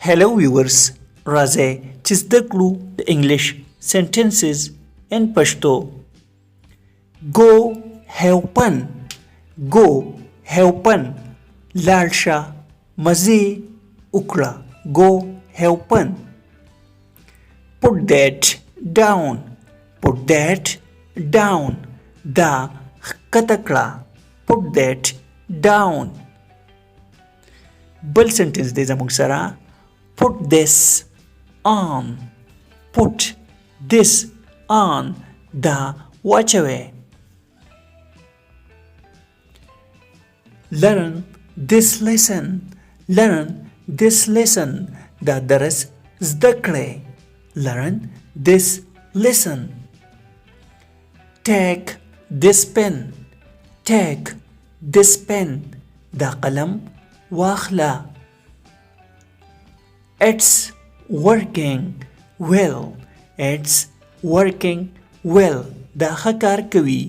Hello viewers, राजे چې زده کړو د انګلیش sentences in Pashto. Go helpen, go helpen, لاړ شه مزې وکړه. Go helpen. Put that down, put that down, دا ښکته کړه. Put that down. بل سنټنس دی زموږ سره. Put this on, put this on, دا واچوي. Learn this lesson, learn this lesson, دا درس زده کړئ. Learn this lesson. Take this pen, take this pen, دا قلم واخله. It's working well, it's working well, دا ښه کار کوي.